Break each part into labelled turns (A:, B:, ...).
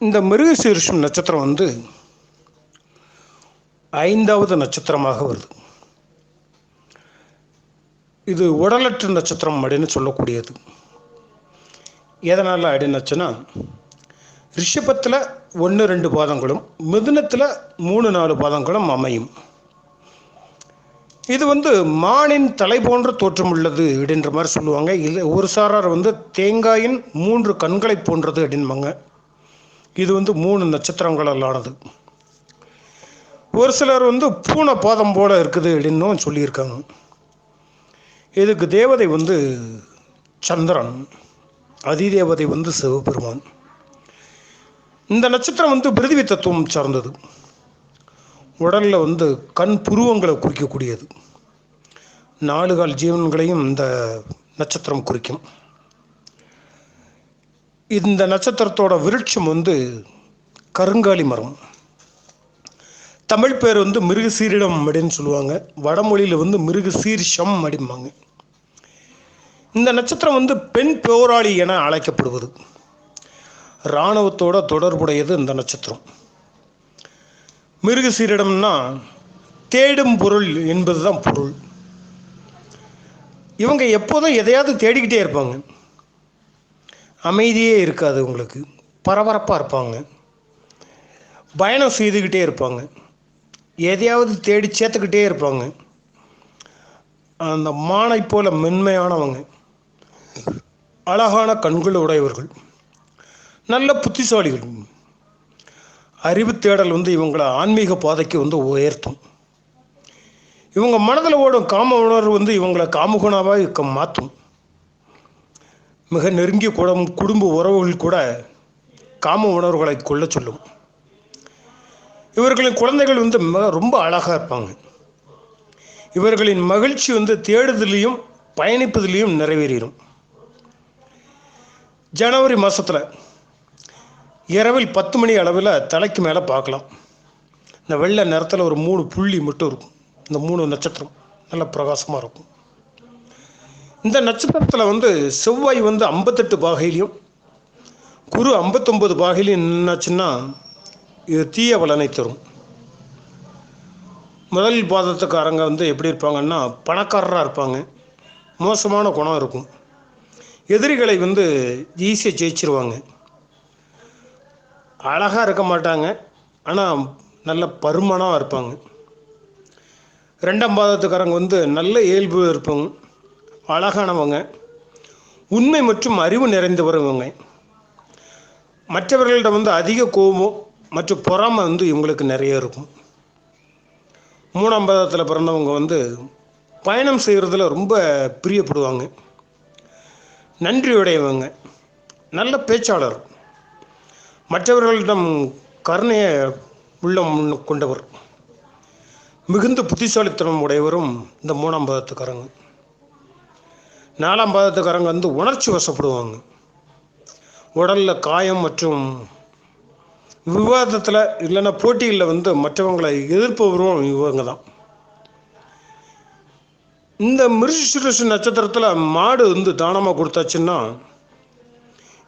A: இந்த மிருகசீரிஷம் நட்சத்திரம் வந்து 5வது நட்சத்திரமாக வருது. இது உடலற்ற நட்சத்திரம் அப்படின்னு சொல்லக்கூடியது. எதனால் அப்படின்னாச்சுன்னா, ரிஷபத்தில் 1-2 பாதங்களும் மிதுனத்தில் 3-4 பாதங்களும் அமையும். இது வந்து மானின் தலை போன்ற தோற்றம் உள்ளது அப்படின்ற மாதிரி சொல்லுவாங்க. இல்லை, ஒரு சாரார் வந்து தேங்காயின் 3 கண்களை போன்றது அப்படின்பாங்க. இது வந்து 3 நட்சத்திரங்களால் ஆனது. ஒரு சிலர் வந்து பூனை பாதம் போல இருக்குது அப்படின்னும் சொல்லியிருக்காங்க. இதுக்கு தேவதை வந்து சந்திரன், அதிதேவதை வந்து சிவபெருமான். இந்த நட்சத்திரம் வந்து பிருதிவி தத்துவம் சார்ந்தது. உடலில் வந்து கண் புருவங்களை குறிக்கக்கூடியது. 4 கால் ஜீவன்களையும் இந்த நட்சத்திரம் குறிக்கும். இந்த நட்சத்திரத்தோட விருட்சம் வந்து கருங்காலி மரம். தமிழ் பேர் வந்து மிருகசீரிடம் அப்படின்னு சொல்லுவாங்க. வடமொழியில் வந்து மிருகசீரிஷம் அப்படிம்பாங்க. இந்த நட்சத்திரம் வந்து பெண் போராளி என அழைக்கப்படுவது. இராணுவத்தோட தொடர்புடையது இந்த நட்சத்திரம். மிருகசீரிடம்னா தேடும் பொருள் என்பது தான் பொருள். இவங்க எப்போதும் எதையாவது தேடிக்கிட்டே இருப்பாங்க. அமைதியே இருக்காது, உங்களுக்கு பரபரப்பாக இருப்பாங்க. பயணம் செய்துக்கிட்டே இருப்பாங்க. எதையாவது தேடி சேர்த்துக்கிட்டே இருப்பாங்க. அந்த மானை போல மென்மையானவங்க, அழகான கண்கள் உடையவர்கள், நல்ல புத்திசாலிகள். அறிவு தேடல் வந்து இவங்களை ஆன்மீக பாதைக்கு வந்து உயர்த்தும். இவங்க மனதில் ஓடும் காம உணர்வு வந்து இவங்களை காமுகனாவாக மாற்றும். மிக நெருங்கிய குடும்ப உறவுகள் கூட காம உணர்வுகளை கொள்ள சொல்லும். இவர்களின் குழந்தைகள் வந்து ரொம்ப அழகாக இருப்பாங்க. இவர்களின் மகிழ்ச்சி வந்து தேடுதலையும் பயணிப்பதிலையும் நிறைவேறும். ஜனவரி மாதத்தில் இரவில் 10 மணி அளவில் தலைக்கு மேலே பார்க்கலாம். இந்த வெள்ளை நிறத்தில் ஒரு 3 புள்ளி மட்டும் இருக்கும். இந்த 3 நட்சத்திரம் நல்ல பிரகாசமாக இருக்கும். இந்த நட்சத்திரத்தில் வந்து செவ்வாய் வந்து 58 பாகையிலையும் குரு 59 பாகையிலையும் நின்னாச்சுன்னா இது தீய பலனை தரும். முதல் பாதத்துக்காரங்க வந்து எப்படி இருப்பாங்கன்னா, பணக்காரராக இருப்பாங்க. மோசமான குணம் இருக்கும். எதிரிகளை வந்து ஈஸியாக ஜெயிச்சிருவாங்க. அழகாக இருக்க மாட்டாங்க, ஆனால் நல்ல பருமனாக இருப்பாங்க. 2ஆம் பாதத்துக்காரங்க வந்து நல்ல இயல்பு இருப்பாங்க, அழகானவங்க, உண்மை மற்றும் அறிவு நிறைந்தவங்க. மற்றவர்களிடம் வந்து அதிக கோபம் மற்றும் பொறாமை வந்து இவங்களுக்கு நிறைய இருக்கும். 3ஆம் பாதத்தில் பிறந்தவங்க வந்து பயணம் செய்கிறதுல ரொம்ப பிரியப்படுவாங்க. நன்றியுடையவங்க, நல்ல பேச்சாளர், மற்றவர்களிடம் கருணையை உள்ளம் கொண்டவர், மிகுந்த புத்திசாலித்தனம் உடையவரும் இந்த 3ஆம் பாதத்துக்காரங்க. 4ஆம் பாதத்துக்காரங்க வந்து உணர்ச்சி வசப்படுவாங்க. உடலில் காயம் மற்றும் விவாதத்தில் இல்லைன்னா போட்டிகளில் வந்து மற்றவங்களை எதிர்ப்பவரும் இவங்க தான். இந்த மிருகசீரிஷ நட்சத்திரத்தில் மாடு வந்து தானமாக கொடுத்தாச்சுன்னா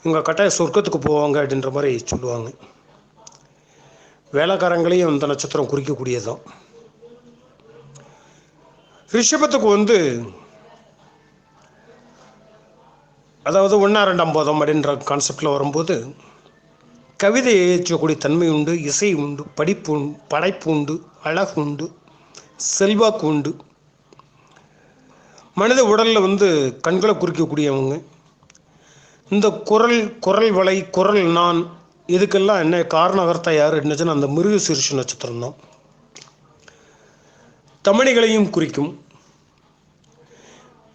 A: இவங்க கட்டாய சொர்க்கத்துக்கு போவாங்க அப்படின்ற மாதிரி சொல்லுவாங்க. வேலைக்காரங்களையும் இந்த நட்சத்திரம் குறிக்கக்கூடியதுதான். ரிஷபத்துக்கு வந்து அதாவது 1-2ஆம் பாதம் அப்படின்ற கான்செப்டில் வரும்போது கவிதை ஏற்றக்கூடிய தன்மை உண்டு, இசை உண்டு, படைப்பு உண்டு, அழகு உண்டு, செல்வாக்கு உண்டு. மனித உடலில் வந்து கண்களை குறிக்கக்கூடியவங்க. இந்த குரல் வளை, குரல் நான், இதுக்கெல்லாம் என்ன காரணகர்த்தா யார் என்னச்சுன்னா அந்த மிருகசீரிஷ நட்சத்திரம் தான். தமணிகளையும் குறிக்கும்.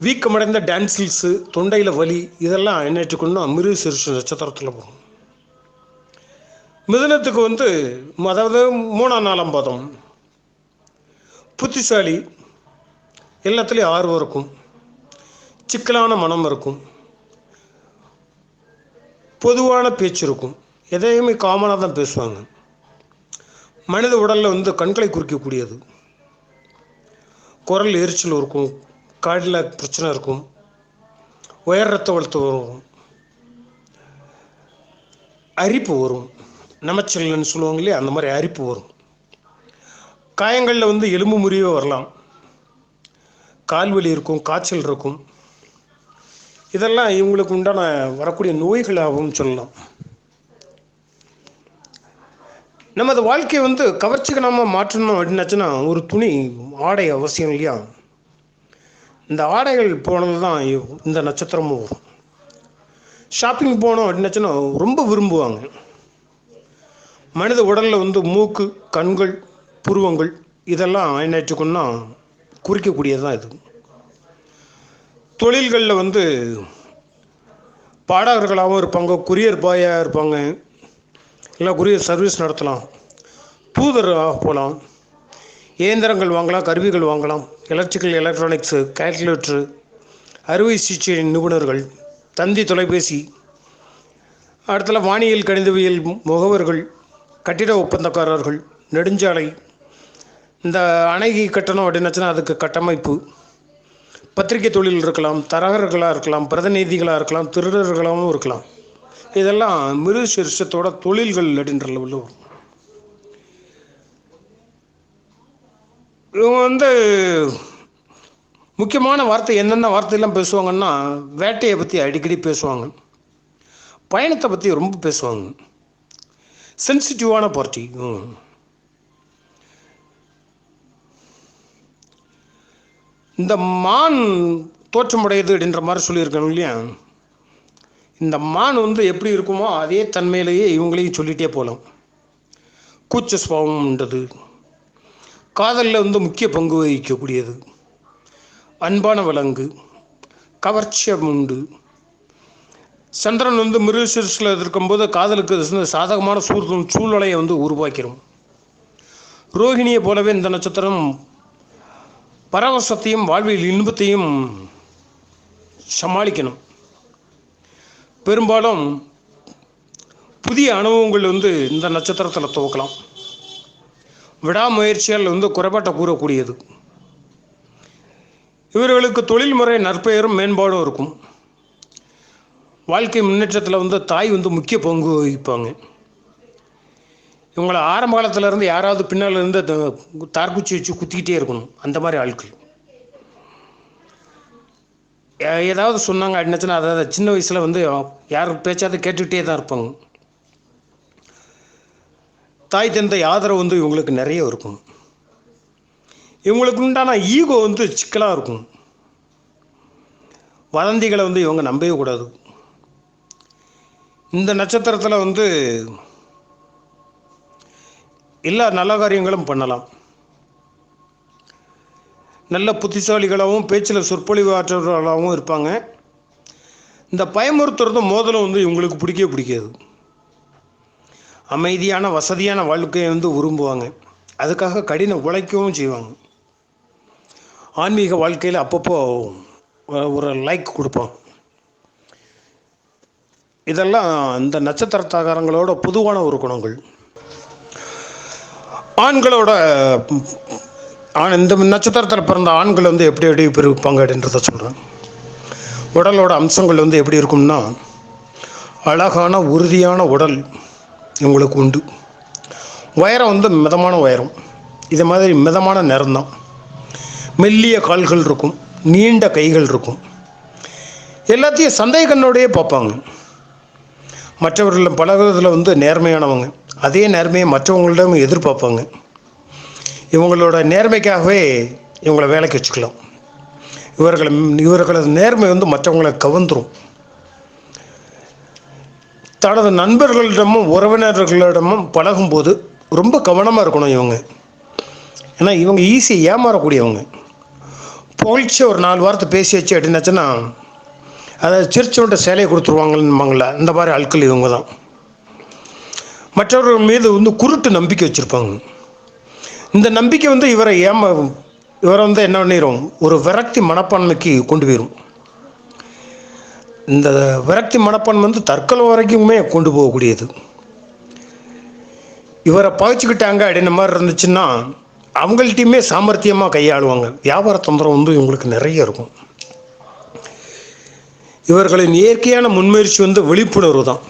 A: வீக்கமடைந்த டான்சில்ஸு, தொண்டையில் வலி, இதெல்லாம் என்னட்டுக்குன்னா மிருகசீரிஷ நட்சத்திரத்தில் போகும். மிதுனத்துக்கு வந்து அதாவது 3-4ஆம் பாதம், புத்திசாலி, எல்லாத்துலேயும் ஆர்வம் இருக்கும், சிக்கலான மனம் இருக்கும், பொதுவான பேச்சு இருக்கும், எதையுமே காமனாக தான் பேசுவாங்க. மனித உடலில் வந்து கண்களை குறிக்கக்கூடியது. குரல் எரிச்சல் இருக்கும், காடில் பிரச்சனை இருக்கும், உயர் ரத்த அழுத்தம் வரும், அரிப்பு வரும், நமச்சல்னு சொல்லுவாங்க இல்லையா, அந்த மாதிரி அரிப்பு வரும். காயங்களில் வந்து எலும்பு முறிவு வரலாம், கால்வலி இருக்கும், காய்ச்சல் இருக்கும். இதெல்லாம் இவங்களுக்கு உண்டான வரக்கூடிய நோய்களாகவும் சொல்லலாம். நமது வாழ்க்கையை வந்து கவர்ச்சிகரமாக மாற்றணும் அப்படின்னாச்சுன்னா ஒரு துணி, ஆடை அவசியம் இல்லையா? இந்த ஆடைகள் போனது தான் இந்த நட்சத்திரமும் வரும். ஷாப்பிங் போனோம் அப்படின்னாச்சுன்னா ரொம்ப விரும்புவாங்க. மனித உடலில் வந்து மூக்கு, கண்கள், புருவங்கள் இதெல்லாம் என்னாச்சுக்கொன்னா குறிக்கக்கூடியது தான் இது. தொழில்களில் வந்து பாடகர்களாகவும் இருப்பாங்க, கொரியர் பாயாக இருப்பாங்க, இல்லை கொரியர் சர்வீஸ் நடத்தலாம், தூதராக போகலாம், இயந்திரங்கள் வாங்கலாம், கருவிகள் வாங்கலாம், எலக்ட்ரிக்கல், எலக்ட்ரானிக்ஸு, கால்குலேட்டரு, அறுவை சிகிச்சை நிபுணர்கள், தந்தி தொலைபேசி, அடுத்தல வானியல், கணிதவியல் முகவர்கள், கட்டிட ஒப்பந்தக்காரர்கள், நெடுஞ்சாலை, இந்த அணை கட்டணம் அப்படின்னாச்சுன்னா அதுக்கு கட்டமைப்பு, பத்திரிகை தொழில் இருக்கலாம், தரகர்களாக இருக்கலாம், பிரதிநிதிகளாக இருக்கலாம், திருடர்களாகவும் இருக்கலாம். இதெல்லாம் மிருகசீரிஷத்தோட தொழில்கள் அப்படின்ற லெவலில் வரும். இவங்க வந்து முக்கியமான வார்த்தை என்னென்ன வார்த்தையெல்லாம் பேசுவாங்கன்னா, வேட்டையை பற்றி அடிக்கடி பேசுவாங்க, பயணத்தை பற்றி ரொம்ப பேசுவாங்க, சென்சிட்டிவான பார்ட்டி. இந்த மான் தோற்றமுடையது அப்படின்ற மாதிரி சொல்லியிருக்கணும் இல்லையா? இந்த மான் வந்து எப்படி இருக்குமோ அதே தன்மையிலேயே இவங்களையும் சொல்லிகிட்டே போகலாம். கூச்ச சுபாவம்ன்றது, காதலில் வந்து முக்கிய பங்கு வகிக்கக்கூடியது, அன்பான விலங்கு, கவர்ச்சியம் உண்டு. சந்திரன் வந்து மிருகசீரிஷில் இருக்கும்போது காதலுக்கு சாதகமான சூழ்நிலையை வந்து உருவாக்கிறோம். ரோஹிணியை போலவே இந்த நட்சத்திரம் பரவசத்தையும் வாழ்வில் இன்பத்தையும் சமாளிக்கணும். பெரும்பாலும் புதிய அனுபவங்கள் வந்து இந்த நட்சத்திரத்தில் துவக்கலாம். விடாமுயற்சியால் வந்து குறைபாட்டை கூறக்கூடியது. இவர்களுக்கு தொழில்முறை நற்பெயரும் மேம்பாடும் இருக்கும். வாழ்க்கை முன்னேற்றத்தில் வந்து தாய் வந்து முக்கிய பங்கு வகிப்பாங்க. இவங்களை ஆரம்ப காலத்திலேருந்து யாராவது பின்னால் இருந்து தார்குச்சி வச்சு குத்திக்கிட்டே இருக்கணும். அந்த மாதிரி ஆட்கள் ஏதாவது சொன்னாங்க அப்படின்னாச்சுன்னா அதாவது சின்ன வயசில் வந்து யார் பேச்சாவது கேட்டுக்கிட்டே தான் இருப்பாங்க. தாய் தந்தை ஆதரவு வந்து இவங்களுக்கு நிறைய இருக்கும். இவங்களுக்கு உண்டான ஈகோ வந்து சிக்கலாக இருக்கும். வதந்திகளை வந்து இவங்க நம்பவே கூடாது. இந்த நட்சத்திரத்தில் வந்து எல்லா நல்ல காரியங்களும் பண்ணலாம். நல்ல புத்திசாலிகளாகவும் பேச்சில் சொற்பொழிவு ஆற்றவர்களாகவும் இருப்பாங்க. இந்த பயமுறுத்துறதும் மோதலும் வந்து இவங்களுக்கு பிடிக்கவே பிடிக்காது. அமைதியான வசதியான வாழ்க்கையை வந்து விரும்புவாங்க. அதுக்காக கடின உழைக்கவும் செய்வாங்க. ஆன்மீக வாழ்க்கையில் அப்பப்போ ஒரு லைக் கொடுப்பாங்க. இதெல்லாம் இந்த நட்சத்திரத்தாரங்களோட பொதுவான ஒரு குணங்கள். ஆண்களோட இந்த நட்சத்திரத்தில் பிறந்த ஆண்கள் வந்து எப்படி எப்படி இருப்பாங்க அப்படின்றத சொல்கிறேன். உடலோட அம்சங்கள் வந்து எப்படி இருக்கும்னா, அழகான உறுதியான உடல் இவங்களுக்கு உண்டு. உயரம் வந்து மிதமான உயரம், இது மாதிரி மிதமான நிறம்தான். மெல்லிய கால்கள் இருக்கும், நீண்ட கைகள் இருக்கும். எல்லாத்தையும் சந்தேக கண்ணோடையே பார்ப்பாங்க. மற்றவர்கள் பழகுறதுல வந்து நேர்மையானவங்க, அதே நேர்மையை மற்றவங்களிடம் எதிர்பார்ப்பாங்க. இவங்களோட நேர்மைக்காகவே இவங்களை வேலைக்கு வச்சுக்கலாம். இவர்களது நேர்மை வந்து மற்றவங்களை கவர்ந்துடும். தனது நண்பர்களிடமும் உறவினர்களிடமும் பழகும்போது ரொம்ப கவனமாக இருக்கணும் இவங்க. ஏன்னா இவங்க ஈஸியாக ஏமாறக்கூடியவங்க. புகழ்ச்சி ஒரு 4 வாரத்தை பேசி வச்சு அப்படின்னாச்சுன்னா அதை சிரிச்சவன்ட்ட சேலையை கொடுத்துருவாங்கன்னு அந்த மாதிரி ஆட்கள் இவங்க தான். மற்றவர்கள் மீது வந்து குருட்டு நம்பிக்கை வச்சுருப்பாங்க. இந்த நம்பிக்கை வந்து இவரை வந்து என்ன பண்ணிடும், ஒரு விரக்தி மனப்பான்மைக்கு கொண்டு போயிடும். இந்த விரக்தி மனப்பான்மை வந்து தற்கொலை வரைக்குமே கொண்டு போகக்கூடியது. இவரை பகைச்சிக்கிட்டாங்க அப்படின்ற மாதிரி இருந்துச்சுன்னா அவங்கள்ட்டையுமே சாமர்த்தியமாக கையாளுவாங்க. வியாபார தந்திரம் வந்து இவங்களுக்கு நிறைய இருக்கும். இவர்களின் இயற்கையான முன்முயற்சி வந்து விழிப்புணர்வு தான்.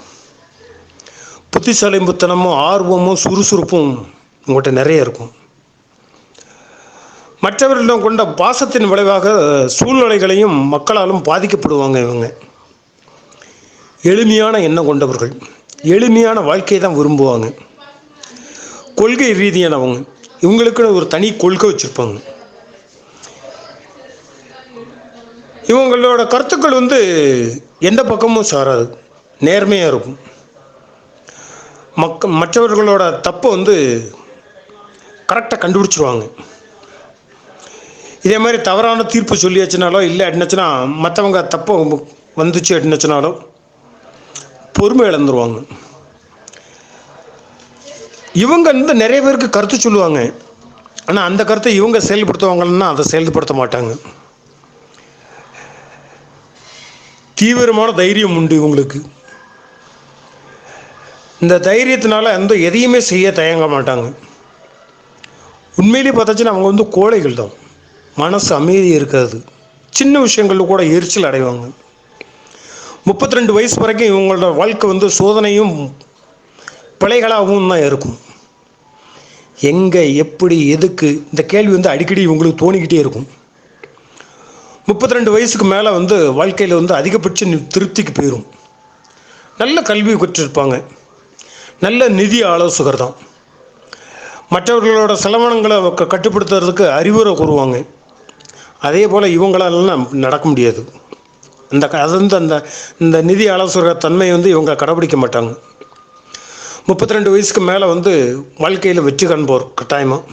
A: புத்திசாலித்தனமும் ஆர்வமும் சுறுசுறுப்பும் உங்கள்கிட்ட நிறைய இருக்கும். மற்றவர்களிடம் கொண்ட பாசத்தின் விளைவாக சூழ்நிலைகளையும் மக்களாலும் பாதிக்கப்படுவாங்க. இவங்க எளிமையான எண்ணம் கொண்டவர்கள், எளிமையான வாழ்க்கையை தான் விரும்புவாங்க. கொள்கை ரீதியானவங்க, இவங்களுக்குன்னு ஒரு தனி கொள்கை வச்சுருப்பாங்க. இவங்களோட கருத்துக்கள் எந்த பக்கமும் சாராது, நேர்மையாக இருக்கும். மற்றவர்களோட தப்பை கரெக்டாக கண்டுபிடிச்சிருவாங்க. இதே மாதிரி தவறான தீர்ப்பு சொல்லியாச்சுனாலோ இல்லை அப்படின்னாச்சுன்னா மற்றவங்க தப்பை வந்துச்சு அப்படின்னாச்சுனாலோ பொறுமை இழந்துருவாங்க. இவங்க நிறைய பேருக்கு கருத்து சொல்லுவாங்க. ஆனால் அந்த கருத்தை இவங்க செயல்படுத்துவாங்கன்னா அதை செயல்படுத்த மாட்டாங்க. தீவிரமான தைரியம் உண்டு இவங்களுக்கு. இந்த தைரியத்தினால எதையுமே செய்ய தயங்க மாட்டாங்க. உண்மையிலேயே பார்த்தாச்சுன்னா அவங்க கோழைகள் தான். மனசு அமைதி இருக்காது. சின்ன விஷயங்களில் கூட எரிச்சல் அடைவாங்க. 32 வயசு வரைக்கும் இவங்களோட வாழ்க்கை சோதனையும் பிழைகளாகவும் தான் இருக்கும். எங்கே, எப்படி, எதுக்கு, இந்த கேள்வி அடிக்கடி இவங்களுக்கு தோணிக்கிட்டே இருக்கும். 32 வயசுக்கு மேலே வாழ்க்கையில் அதிகபட்ச திருப்திக்கு போயிடும். நல்ல கல்வி கற்றிருப்பாங்க. நல்ல நிதி ஆலோசகர் தான். மற்றவர்களோட செலவினங்களை கட்டுப்படுத்துறதுக்கு அறிவுரை கூறுவாங்க. அதே போல் இவங்களாலாம் நடக்க முடியாது. இந்த நிதி ஆலோசகர் தன்மை இவங்க கடைபிடிக்க மாட்டாங்க. 32 வயசுக்கு மேலே வாழ்க்கையில் வெற்றி காண்போர் கட்டாயமாக.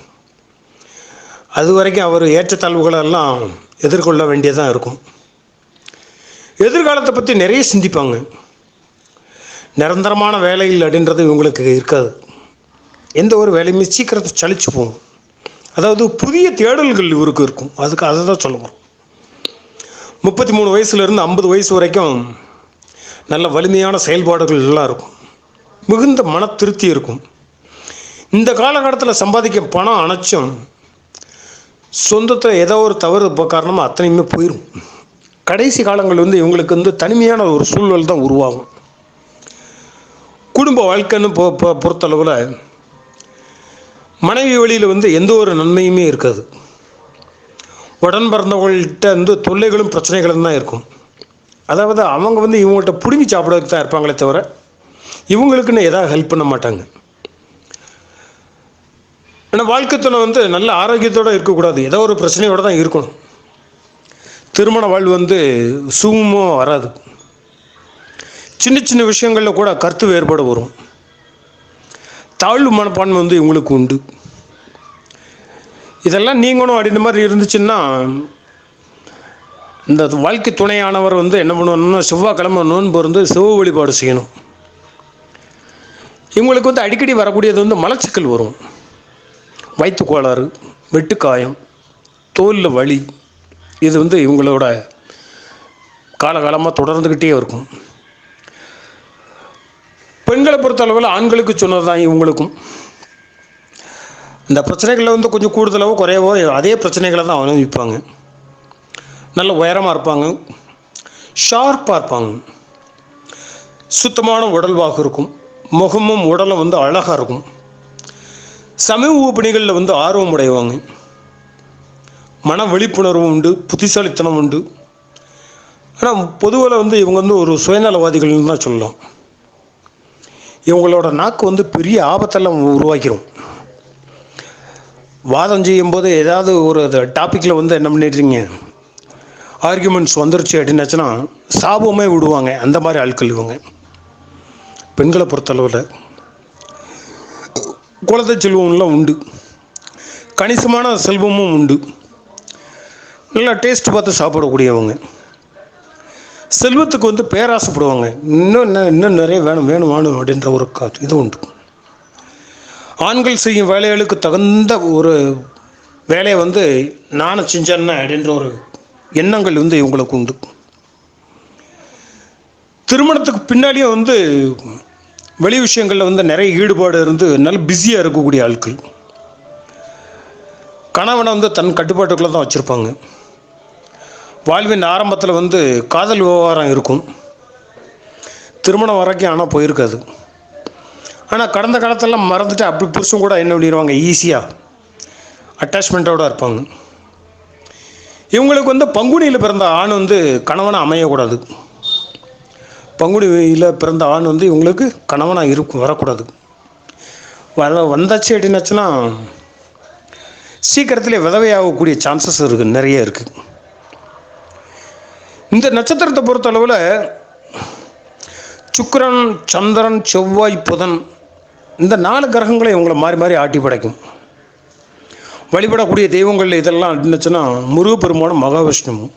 A: அது வரைக்கும் அவர் ஏற்றத்தாழ்வுகளெல்லாம் எதிர்கொள்ள வேண்டியதாக இருக்கும். எதிர்காலத்தை பற்றி நிறைய சிந்திப்பாங்க. நிரந்தரமான வேலையில் அப்படின்றது இவங்களுக்கு இருக்காது. எந்த ஒரு வேலையுமே சீக்கிரத்தை சலிச்சு போகும். அதாவது புதிய தேடல்கள் இவருக்கு இருக்கும். அதை தான் சொல்லுவோம். 33 வயசுலேருந்து 50 வயசு வரைக்கும் நல்ல வலிமையான செயல்பாடுகள் எல்லாம் இருக்கும். மிகுந்த மன திருப்தி இருக்கும். இந்த காலகட்டத்தில் சம்பாதிக்க பணம் அனைச்சும் சொந்தத்தில் ஏதோ ஒரு தவறு காரணமாக அத்தனையுமே போயிடும். கடைசி காலங்கள் இவங்களுக்கு தனிமையான ஒரு சூழ்நிலை தான் உருவாகும். குடும்ப வாழ்க்கைன்னு பொறுத்தளவில் மனைவி வழியில் எந்த ஒரு நன்மையுமே இருக்காது. உடன் பிறந்தவங்கள்ட்ட தொல்லைகளும் பிரச்சனைகளும் தான் இருக்கும். அதாவது அவங்க இவங்கள்ட்ட பிடுங்கி சாப்பிடறதுக்கு தான் இருப்பாங்களே தவிர இவங்களுக்குன்னு எதாவது ஹெல்ப் பண்ண மாட்டாங்க. ஆனால் வாழ்க்கை துணை நல்ல ஆரோக்கியத்தோடு இருக்கக்கூடாது. ஏதோ ஒரு பிரச்சனையோடு தான் இருக்கணும். திருமண வாழ்வு சுகமாக வராது. சின்ன சின்ன விஷயங்களில் கூட கருத்து வேறுபாடு வரும். தாழ்வு மனப்பான்மை இவங்களுக்கு உண்டு. இதெல்லாம் நீங்கணும் அப்படின்ற மாதிரி இருந்துச்சுன்னா இந்த வாழ்க்கை துணையானவர் என்ன பண்ணணும்னா செவ்வாய்க்கிழமை நோன்பு சிவ வழிபாடு செய்யணும். இவங்களுக்கு அடிக்கடி வரக்கூடியது மலச்சிக்கல் வரும். வயிற்று கோளாறு, வெட்டுக்காயம், தோலில் வலி, இது இவங்களோட காலகாலமாக தொடர்ந்துக்கிட்டே இருக்கும். பெண்களை பொறுத்தளவில் ஆண்களுக்கு சொன்னது தான் இவங்களுக்கும். இந்த பிரச்சனைகளில் கொஞ்சம் கூடுதலாவோ குறையவோ அதே பிரச்சனைகளை தான் அனுபவிப்பாங்க. நல்ல உயரமாக இருப்பாங்க, ஷார்ப்பாக இருப்பாங்க, சுத்தமான உடல்வாக இருக்கும், முகமும் உடலும் அழகாக இருக்கும். சமூக பணிகளில் ஆர்வம் உடையவாங்க. மன விழிப்புணர்வு உண்டு, புத்திசாலித்தனம் உண்டு. ஆனால் பொதுவில் இவங்க ஒரு சுயநலவாதிகள்னு தான் சொல்லலாம். இவங்களோட நாக்கு பெரிய ஆபத்தெல்லாம் உருவாக்கிடும். வாதம் செய்யும்போது ஏதாவது ஒரு டாப்பிக்கில் என்ன பண்ணிடுறீங்க, ஆர்கியூமெண்ட்ஸ் வந்துருச்சு அப்படின்னாச்சுன்னா சாபமே விடுவாங்க. அந்த மாதிரி ஆட்கள் இவங்க. பெண்களை பொறுத்தளவில் குழந்தை செல்வம்லாம் உண்டு, கணிசமான செல்வமும் உண்டு. நல்லா டேஸ்ட் பார்த்து சாப்பிடக்கூடியவங்க. செல்வத்துக்கு பேராசைப்படுவாங்க. இன்னும் நிறைய வேணும் அப்படின்ற ஒரு இது உண்டு. ஆண்கள் செய்யும் வேலைகளுக்கு தகுந்த ஒரு வேலையை நானும் செஞ்சேன்னு அப்படின்ற ஒரு எண்ணங்கள் இவங்களுக்கு உண்டு. திருமணத்துக்கு பின்னாடியும் வெளி விஷயங்களில் நிறைய ஈடுபாடு இருந்து நல்ல பிஸியாக இருக்கக்கூடிய ஆட்கள். கணவனை தன் கட்டுப்பாட்டுக்குள்ளே தான் வச்சுருப்பாங்க. வாழ்வின் ஆரம்பத்தில் காதல் விவகாரம் இருக்கும். திருமணம் வரைக்கும் ஆனால் போயிருக்காது. ஆனால் கடந்த காலத்திலலாம் மறந்துட்டு அப்படி புருஷன் கூட என்ன பண்ணிடுவாங்க, ஈஸியாக அட்டாச்மெண்ட்டோடு இருப்பாங்க. இவங்களுக்கு வந்து பங்குனியில் பிறந்த ஆண் வந்து கணவனாக அமையக்கூடாது. பங்குனியில் பிறந்த ஆண் வந்து இவங்களுக்கு கணவனாக வரக்கூடாது. வந்தாச்சு அப்படின்னாச்சுன்னா சீக்கிரத்திலே விதவையாகக்கூடிய சான்சஸ் இருக்குது, நிறைய இருக்குது. இந்த நட்சத்திரத்தை பொறுத்தளவில் சுக்கிரன், சந்திரன், செவ்வாய், புதன் இந்த 4 கிரகங்களை இவங்களை மாறி மாறி ஆட்டி படைக்கும். வழிபடக்கூடிய தெய்வங்கள் இதெல்லாம் இருந்துச்சுன்னா முருகப்பெருமானும் மகாவிஷ்ணுவும்.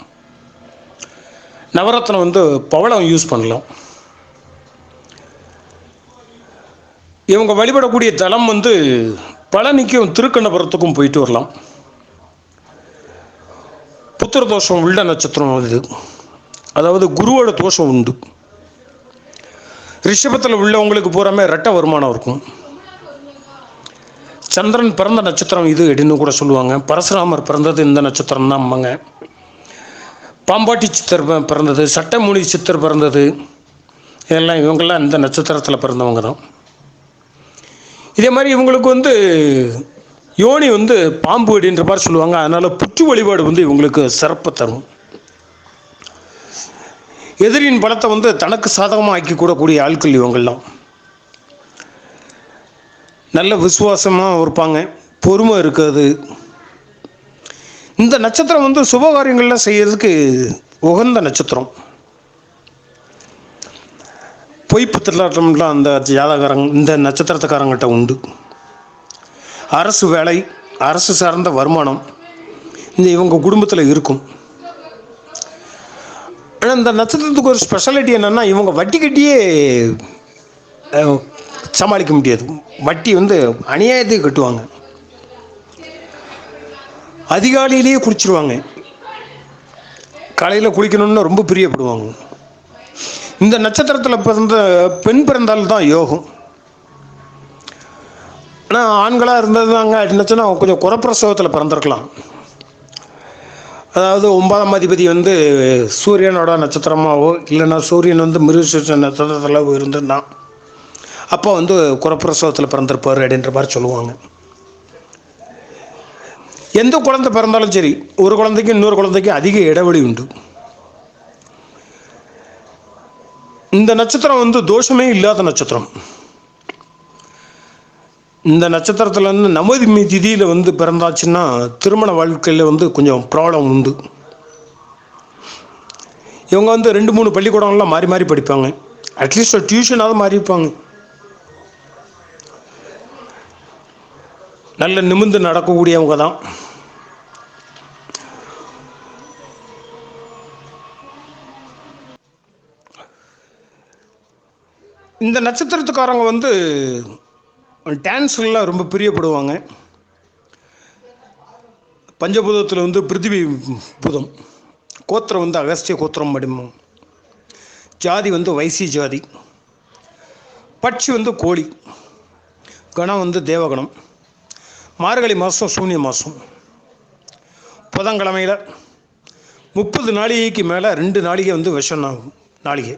A: நவரத்னம் வந்து பவளம் யூஸ் பண்ணலாம். இவங்க வழிபடக்கூடிய தலம் வந்து பழனிக்கும் திருக்கண்ணபுரத்துக்கும் போயிட்டு வரலாம். புத்திர தோஷம் உள்ள நட்சத்திரம் இது, அதாவது குருவோட தோஷம் உண்டு. ரிஷபத்தில் உள்ளவங்களுக்கு பூராமே ரெட்ட வருமானம் இருக்கும். சந்திரன் பிறந்த நட்சத்திரம் இது அப்படின்னு கூட சொல்லுவாங்க. பரசுராமர் பிறந்தது இந்த நட்சத்திரம் தான் அம்மாங்க. பாம்பாட்டி சித்தர் பிறந்தது, சட்டமூலி சித்தர் பிறந்தது, இதெல்லாம் இவங்கெல்லாம் இந்த நட்சத்திரத்தில் பிறந்தவங்க தான். இதே மாதிரி இவங்களுக்கு வந்து யோனி வந்து பாம்பு அப்படின்ற மாதிரி சொல்லுவாங்க. அதனால் புற்று வழிபாடு வந்து இவங்களுக்கு சிறப்பு தரும். எதிரியின் பலத்தை வந்து தனக்கு சாதகமாக ஆக்கி கூடக்கூடிய ஆட்கள் இவங்கெல்லாம். நல்ல விசுவாசமாக இருப்பாங்க, பொறுமை இருக்காது. இந்த நட்சத்திரம் வந்து சுபகாரியங்கள்லாம் செய்யறதுக்கு உகந்த நட்சத்திரம். பொய்ப்புத்திரலாட்டம்லாம் அந்த ஜாதகாரங்க இந்த நட்சத்திரத்துக்காரங்கிட்ட உண்டு. அரசு வேலை, அரசு சார்ந்த வருமானம் இந்த இவங்க குடும்பத்தில் இருக்கும். ஆனால் இந்த நட்சத்திரத்துக்கு ஒரு ஸ்பெஷாலிட்டி என்னென்னா, இவங்க வட்டி கட்டியே சமாளிக்க முடியாது. வட்டி வந்து அநியாயத்துக்கு கட்டுவாங்க. அதிகாலையிலேயே குளிச்சிருவாங்க. காலையில் குளிக்கணும்னு ரொம்ப பிரியப்படுவாங்க. இந்த நட்சத்திரத்தில் பிறந்த பெண் பிறந்தால்தான் யோகம். ஆனால் ஆண்களாக இருந்ததுதாங்க அப்படின்னாச்சுன்னா கொஞ்சம் குறப்பிரசவத்தில் பிறந்திருக்கலாம். அதாவது 9ஆம் அதிபதி வந்து சூரியனோட நட்சத்திரமாகவோ இல்லைன்னா சூரியன் வந்து மிருகசீரிஷ நட்சத்திரத்தில் இருந்துன்னா அப்போ வந்து குறப்பிரசவத்தில் பிறந்திருப்பார் அப்படின்ற மாதிரி சொல்லுவாங்க. எந்த குழந்தை பிறந்தாலும் சரி, ஒரு குழந்தைக்கு இன்னொரு குழந்தைக்கு அதிக இடைவெளி உண்டு. இந்த நட்சத்திரம் வந்து தோஷமே இல்லாத நட்சத்திரம். இந்த நட்சத்திரத்தில் வந்து நவமி திதியில் வந்து பிறந்தாச்சுன்னா திருமண வாழ்க்கையில் வந்து கொஞ்சம் ப்ராப்ளம் உண்டு. இவங்க வந்து 2-3 பள்ளிக்கூடங்கள்லாம் மாறி மாறி படிப்பாங்க. அட்லீஸ்ட் டியூஷனாவது மாறி இருப்பாங்க. நல்ல நிமிர்ந்து நடக்கக்கூடியவங்க தான். இந்த நட்சத்திரத்துக்காரங்க வந்து டான்ஸ்லாம் ரொம்ப பிரியப்படுவாங்க. பஞ்சபூதத்தில் வந்து பிருத்திவி பூதம், கோத்திரம் வந்து அகஸ்திய கோத்திரம் படிமம், ஜாதி வந்து வைசி ஜாதி, பட்சி வந்து கோழி, கணம் வந்து தேவகணம். மார்கழி மாதம் சூன்ய மாதம், புதன்கிழமையில் 30 நாளிகைக்கு மேலே 2 நாளிகை வந்து விஷம் நாளிகை,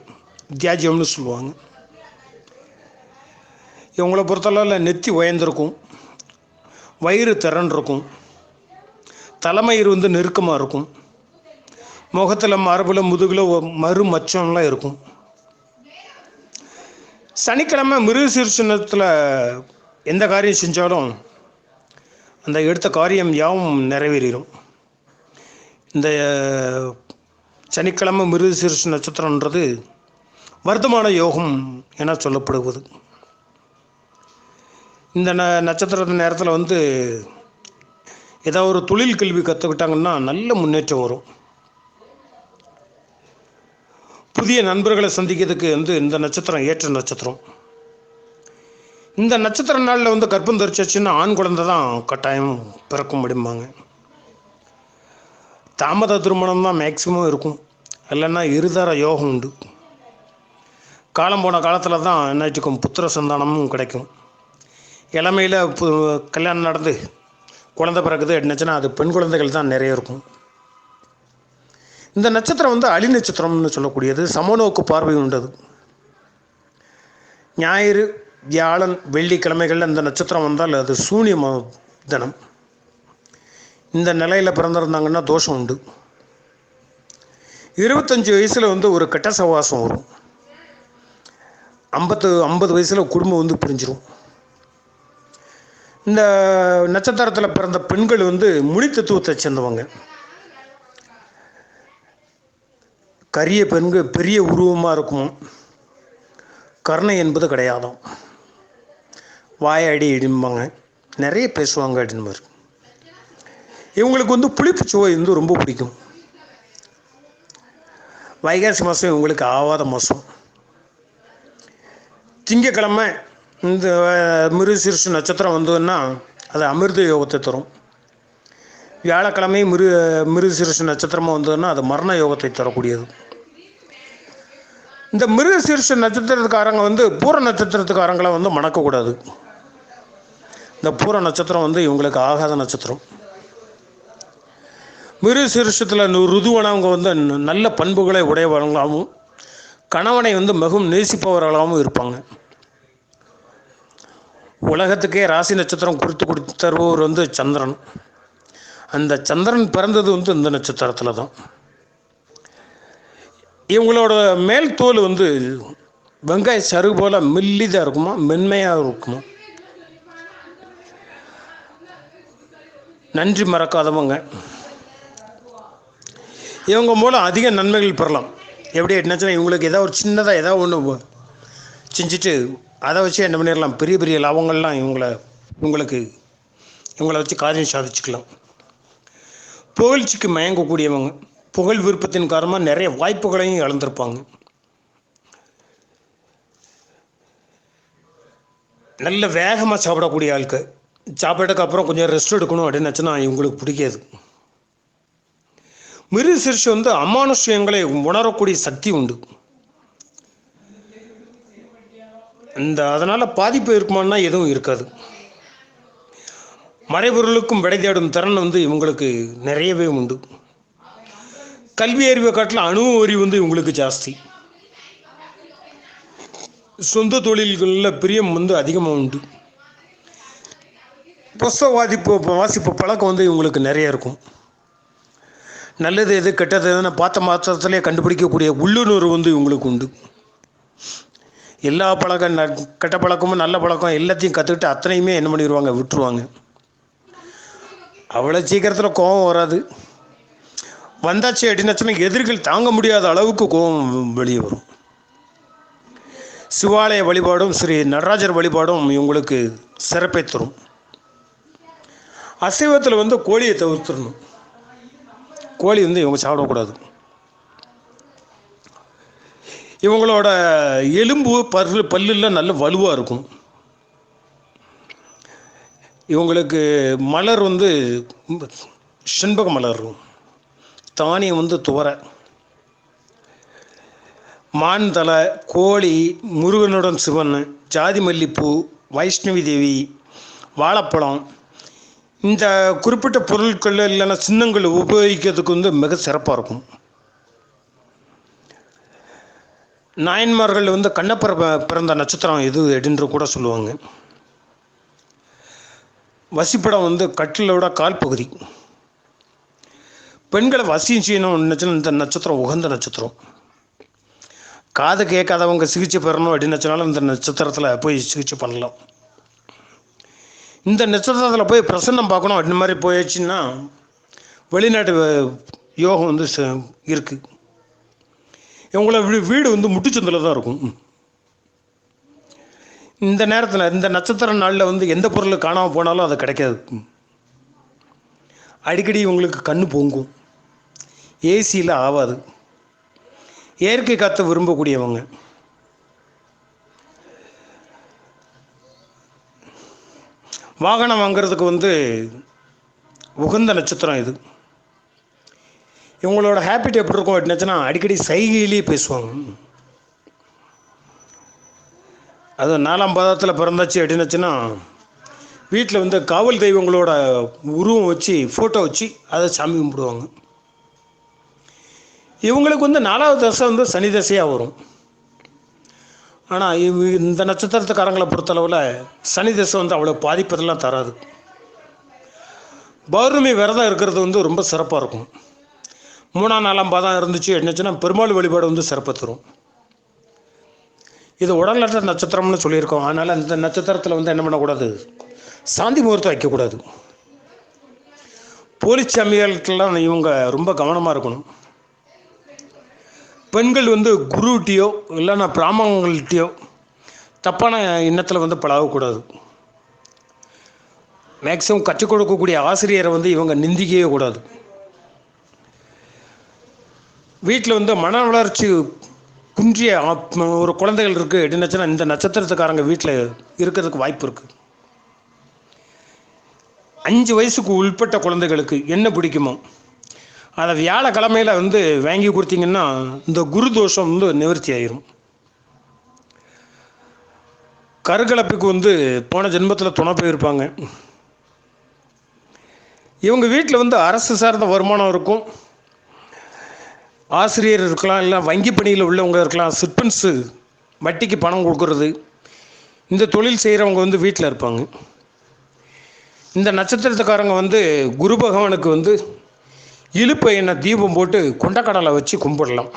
A: தியாஜியம்னு சொல்லுவாங்க. இவங்கள பொறுத்தளவில் நெத்தி உயர்ந்திருக்கும், வயிறு திறன் இருக்கும், தலைமயிறு வந்து நெருக்கமாக இருக்கும், முகத்தில் மார்பில் முதுகில் மச்சம்லாம் இருக்கும். சனிக்கிழமை மிருகசீரிஷத்தில் எந்த காரியம் செஞ்சாலும் அந்த எடுத்த காரியம் யாவும் நிறைவேறும். இந்த சனிக்கிழமை மிருகசீரிஷ நட்சத்திரன்றது வர்த்தமான யோகம் என சொல்லப்படுவது. இந்த நட்சத்திர நேரத்தில் வந்து ஏதாவது ஒரு தொழில் கல்வி கற்றுக்கிட்டாங்கன்னா நல்ல முன்னேற்றம் வரும். புதிய நண்பர்களை சந்திக்கிறதுக்கு வந்து இந்த நட்சத்திரம் ஏற்ற நட்சத்திரம். இந்த நட்சத்திர நாளில் வந்து கர்ப்பம் தரிச்சாச்சுன்னா ஆண் குழந்தை தான் கட்டாயம் பிறக்கும் அப்படிம்பாங்க. தாமத திருமணம் தான் மேக்சிமம் இருக்கும், இல்லைன்னா இருதர யோகம் உண்டு. காலம் போன காலத்தில் தான் என்னாச்சுக்கும் புத்திர சந்தானமும் கிடைக்கும். இளமையில் கல்யாணம் நடந்து குழந்தை பிறகுது அப்படின்னுச்சுன்னா அது பெண் குழந்தைகள் தான் நிறைய இருக்கும். இந்த நட்சத்திரம் வந்து அலி நட்சத்திரம்னு சொல்லக்கூடியது, சமநோக்கு பார்வை உண்டது. ஞாயிறு வியாழன் வெள்ளிக்கிழமைகளில் இந்த நட்சத்திரம் வந்தால் அது சூனிய தினம். இந்த நிலையில் பிறந்திருந்தாங்கன்னா தோஷம் உண்டு. 25 வயசில் வந்து ஒரு கெட்ட சவாசம் வரும். 50 வயசில் குடும்பம் வந்து பிரிஞ்சிடும். இந்த நட்சத்திரத்தில் பிறந்த பெண்கள் வந்து முனி தத்துவத்தை சேர்ந்தவங்க. கரிய பெண்கள் பெரிய உருவமாக இருக்கும். கருணை என்பது கிடையாதாம். வாயாடி இடிம்பாங்க, நிறைய பேசுவாங்க அப்படின்பார். இவங்களுக்கு வந்து புளிப்பு சுவை வந்து ரொம்ப பிடிக்கும். வைகாசி மாதம் இவங்களுக்கு ஆவாத மாதம். திங்கக்கிழமை இந்த மிருகசீரிஷ நட்சத்திரம் வந்ததுன்னா அது அமிர்த யோகத்தை தரும். வியாழக்கிழமை மிருகசீரிஷ நட்சத்திரமாக வந்ததுன்னா அது மரண யோகத்தை தரக்கூடியது. இந்த மிருகசீரிஷ நட்சத்திரத்துக்காரங்க வந்து பூர நட்சத்திரத்துக்காரங்களை வந்து மணக்கக்கூடாது. இந்த பூர நட்சத்திரம் வந்து இவங்களுக்கு ஆகாத நட்சத்திரம். மிருகசீரிஷத்தில் ருதுவானவங்க வந்து நல்ல பண்புகளை உடையவர்களாகவும் கணவனை வந்து மிகவும் நேசிப்பவர்களாகவும் இருப்பாங்க. உலகத்துக்கே ராசி நட்சத்திரம் குறித்து தருபவர் வந்து சந்திரன். அந்த சந்திரன் பிறந்தது வந்து இந்த நட்சத்திரத்தில் தான். இவங்களோட மேல் தோல் வந்து வெங்காய சருகு போல் மெல்லிதாக இருக்குமா, மென்மையாக இருக்குமா. நன்றி மறக்காதவங்க. இவங்க மூலம் அதிக நன்மைகள் பெறலாம். எப்படி என்னாச்சுன்னா இவங்களுக்கு ஏதாவது ஒரு சின்னதாக ஏதாவது ஒன்று செஞ்சுட்டு அதை வச்சு என்ன பண்ணிடலாம், பெரிய பெரிய லாபங்கள்லாம் இவங்களை வச்சு காரியம் சாதிச்சுக்கலாம். புகழ்ச்சிக்கு மயங்கக்கூடியவங்க. புகழ் விருப்பத்தின் காரணமாக நிறைய வாய்ப்புகளையும் இழந்திருப்பாங்க. நல்ல வேகமாக சாப்பிடக்கூடிய ஆட்கள். சாப்பிட்டதுக்கு அப்புறம் கொஞ்சம் ரெஸ்ட் எடுக்கணும் அப்படின்னாச்சுன்னா இவங்களுக்கு பிடிக்காது. மிருகசீரிஷம் வந்து அமானுஷ்யங்களை உணரக்கூடிய சக்தி உண்டு. அதனால் பாதிப்பு இருக்குமான்னா எதுவும் இருக்காது. மறைபொருளுக்கும் விடை தேடும் திறன் வந்து இவங்களுக்கு நிறையவே உண்டு. கல்வி அறிவை காட்டில் அனுபவ அறிவு வந்து இவங்களுக்கு ஜாஸ்தி. சொந்த தொழில்களில் பிரியம் வந்து அதிகமாக உண்டு. புஸ்தக வாசிப்பு பழக்கம் வந்து இவங்களுக்கு நிறைய இருக்கும். நல்லது எது கெட்டது எதுன்னு பார்த்த மாத்திரத்திலே கண்டுபிடிக்கக்கூடிய உள்ளுணர்வு வந்து இவங்களுக்கு உண்டு. எல்லா பழக்கம் கெட்ட பழக்கமும் நல்ல பழக்கம் எல்லாத்தையும் கற்றுக்கிட்டு அத்தனையுமே என்ன பண்ணிடுவாங்க, விட்டுருவாங்க. அவ்வளோ சீக்கிரத்தில் கோபம் வராது. வந்தாச்சு அப்படின்னாச்சுன்னா எதிரிகள் தாங்க முடியாத அளவுக்கு கோபம் வெளியே வரும். சிவாலய வழிபாடும் ஸ்ரீ நடராஜர் வழிபாடும் இவங்களுக்கு சிறப்பை தரும். அசைவத்தில் வந்து கோழியை தவிர்த்துடணும். கோழி வந்து இவங்க சாப்பிடக்கூடாது. இவங்களோட எலும்பு பல்லுலாம் நல்ல வலுவாக இருக்கும். இவங்களுக்கு மலர் வந்து செண்பக மலர் இருக்கும். தானியம் வந்து துவரை, மான் தலை, கோழி, முருகனுடன் சிவன், ஜாதி மல்லிப்பூ, வைஷ்ணவி தேவி, வாழைப்பழம், இந்த குறிப்பிட்ட பொருட்கள் இல்லைன்னா சின்னங்கள் உபயோகிக்கிறதுக்கு வந்து மிக சிறப்பாக இருக்கும். நாயன்மார்கள் வந்து கண்ணப்பர் பிறந்த நட்சத்திரம் எது அப்படின்னு கூட சொல்லுவாங்க. வசிப்பிடம் வந்து கட்டிலோட கால் பகுதி. பெண்களை வசியம் செய்யணும் இந்த நட்சத்திரம் உகந்த நட்சத்திரம். காது கேட்காதவங்க சிகிச்சை பெறணும் அப்படின்னாச்சுனாலும் இந்த நட்சத்திரத்தில் போய் சிகிச்சை பண்ணலாம். இந்த நட்சத்திரத்தில் போய் பிரசன்னம் பார்க்கணும் அப்படின்னு மாதிரி போயிடுச்சுன்னா வெளிநாட்டு யோகம் வந்து இருக்குது. இவங்கள வீடு வந்து முட்டுச்சந்தில் தான் இருக்கும். இந்த நேரத்தில் இந்த நட்சத்திர நாளில் வந்து எந்த பொருள் காணாமல் போனாலும் அது கிடைக்காது. அடிக்கடி இவங்களுக்கு கண்ணு பொங்கும். ஏசியில் ஆகாது. இயற்கை காற்றை விரும்பக்கூடியவங்க. வாகனம் வாங்கிறதுக்கு வந்து உகந்த நட்சத்திரம் இது. இவங்களோட ஹேபிட் எப்படி இருக்கும் அப்படின்னாச்சுன்னா அடிக்கடி சைகையிலேயே பேசுவாங்க. அது 4ஆம் பாதத்தில் பிறந்தாச்சு அப்படின்னாச்சுன்னா வீட்டில் வந்து காவல் தெய்வங்களோட உருவம் வச்சு ஃபோட்டோ வச்சு அதை சாமி கும்பிடுவாங்க. இவங்களுக்கு வந்து 4வது தசை வந்து சனி தசையாக வரும். ஆனால் இந்த நட்சத்திரத்துக்காரங்களை பொறுத்தளவில் சனி திசை வந்து அவ்வளோ பாதிப்பதெல்லாம் தராது. பௌர்ணமி விரதம் இருக்கிறது வந்து ரொம்ப சிறப்பாக இருக்கும். 3ஆம் 4ஆம் பாதம் இருந்துச்சு என்னச்சுன்னா பெருமாள் வழிபாடு வந்து சிறப்பு தரும். இது உடல்நட்ட நட்சத்திரம்னு சொல்லியிருக்கோம். அதனால் இந்த நட்சத்திரத்தில் வந்து என்ன பண்ணக்கூடாது, சாந்தி முகூர்த்தம் வைக்கக்கூடாது. போலீஸ் சாமியாளர்கள்லாம் இவங்க ரொம்ப கவனமாக இருக்கணும். பெண்கள் வந்து குருகிட்டையோ இல்லைன்னா பிராமணங்கள்கிட்டையோ தப்பான எண்ணத்தில் வந்து பழகக்கூடாது. மேக்ஸிமம் கற்றுக் கொடுக்கக்கூடிய ஆசிரியரை வந்து இவங்க நிந்திக்கவே கூடாது. வீட்டில் வந்து மன வளர்ச்சி குன்றிய ஒரு குழந்தைகள் இருக்குது அப்படின்னாச்சுன்னா இந்த நட்சத்திரத்துக்காரங்க வீட்டில் இருக்கிறதுக்கு வாய்ப்பு இருக்குது. 5 வயசுக்கு உட்பட்ட குழந்தைகளுக்கு என்ன பிடிக்குமோ அதை வியாழக்கிழமையில் வந்து வாங்கி கொடுத்தீங்கன்னா இந்த குரு தோஷம் வந்து நிவர்த்தி ஆயிரும். கருக்கலப்புக்கு வந்து போன ஜென்மத்தில் துணை போயிருப்பாங்க. இவங்க வீட்டில் வந்து அரசு சார்ந்த வருமானம் இருக்கும், ஆசிரியர் இருக்கலாம், இல்லை வங்கி பணியில் உள்ளவங்க இருக்கலாம், சிட்பன்ஸு வட்டிக்கு பணம் கொடுக்கறது, இந்த தொழில் செய்கிறவங்க வந்து வீட்டில் இருப்பாங்க. இந்த நட்சத்திரத்துக்காரங்க வந்து குரு பகவானுக்கு வந்து இழுப்பை எண்ணெய் தீபம் போட்டு கொண்டக்கடலை வச்சு கும்பிடலாம்.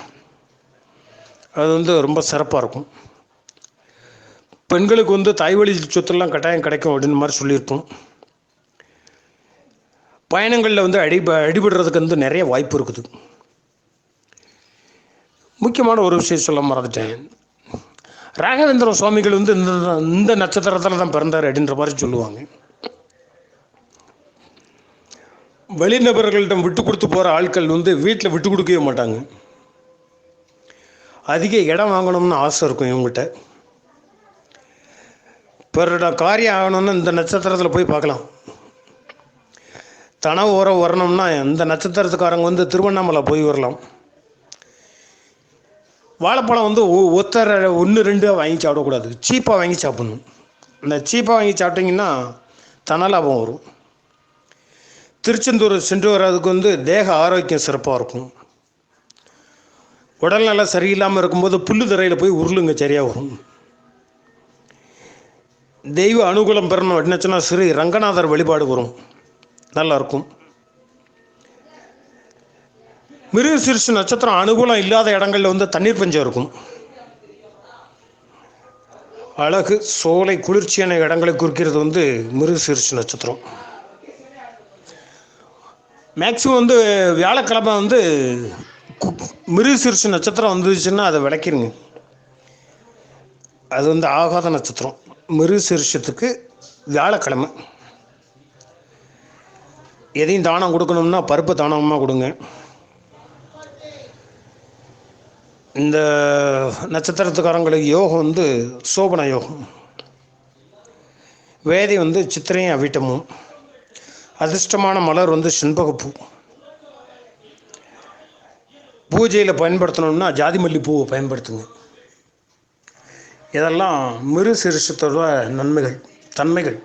A: அது வந்து ரொம்ப சிறப்பாக இருக்கும். பெண்களுக்கு வந்து தாய்வழி சொத்துலாம் கட்டாயம் கிடைக்கும் அப்படின்னு மாதிரி சொல்லியிருப்போம். பயணங்களில் வந்து அடிபடுறதுக்கு வந்து நிறைய வாய்ப்பு இருக்குது. முக்கியமான ஒரு விஷயம் சொல்ல மறந்துட்டேன். ராகவேந்திர சுவாமிகள் வந்து இந்த நட்சத்திரத்தில் தான் பிறந்தார் அப்படின்ற மாதிரி சொல்லுவாங்க. வெளிநபர்கள்ட்ட விட்டு கொடுத்து போகிற ஆட்கள் வந்து வீட்டில் விட்டு கொடுக்கவே மாட்டாங்க. அதிக இடம் வாங்கணும்னு ஆசை இருக்கும் இவங்ககிட்ட. பிறட காரியம் ஆகணும்னு இந்த நட்சத்திரத்தில் போய் பார்க்கலாம். தன உரம் வரணும்னா இந்த நட்சத்திரத்துக்காரங்க வந்து திருவண்ணாமலை போய் வரலாம். வாழைப்பழம் வந்து ஒத்தரை 1 2 வாங்கி சாப்பிடக்கூடாது, சீப்பாக வாங்கி சாப்பிடணும். இந்த சீப்பாக வாங்கி சாப்பிட்டிங்கன்னா தன லாபம் வரும். திருச்செந்தூர் சென்று வர்றதுக்கு வந்து தேக ஆரோக்கியம் சிறப்பாக இருக்கும். உடல்நல சரியில்லாமல் இருக்கும்போது புல்லு தரையில் போய் உருளுங்க, சரியாக வரும். தெய்வ அனுகூலம் பெறணும் அப்படின்னுச்சுன்னா ஸ்ரீ ரங்கநாதர் வழிபாடு வரும், நல்லாயிருக்கும். மிருகசீரிஷ நட்சத்திரம் அனுகூலம் இல்லாத இடங்களில் வந்து தண்ணீர் பஞ்சம் இருக்கும். அழகு சோலை குளிர்ச்சியான இடங்களை குறிக்கிறது வந்து மிருகசீரிஷ நட்சத்திரம். மேக்ஸிமம் வந்து வியாழக்கிழமை வந்து மிருகசீரிஷ நட்சத்திரம் வந்துச்சுன்னா அதை விளக்கிடுங்க. அது வந்து ஆகாத நட்சத்திரம். மிருகசீரிஷத்துக்கு வியாழக்கிழமை எதையும் தானம் கொடுக்கணும்னா பருப்பு தானமாக கொடுங்க. இந்த நட்சத்திரத்துக்காரங்களுக்கு யோகம் வந்து சோபன யோகம். வேதி வந்து சித்திரையும் அவிட்டமும். அதிர்ஷ்டமான மலர் வந்து செண்பகப்பூ. பூஜையில் பயன்படுத்தணும்னா ஜாதி மல்லிப்பூவை பயன்படுத்துங்க. இதெல்லாம் மிருகசீரிஷத்தோட நன்மைகள், தன்மைகள்.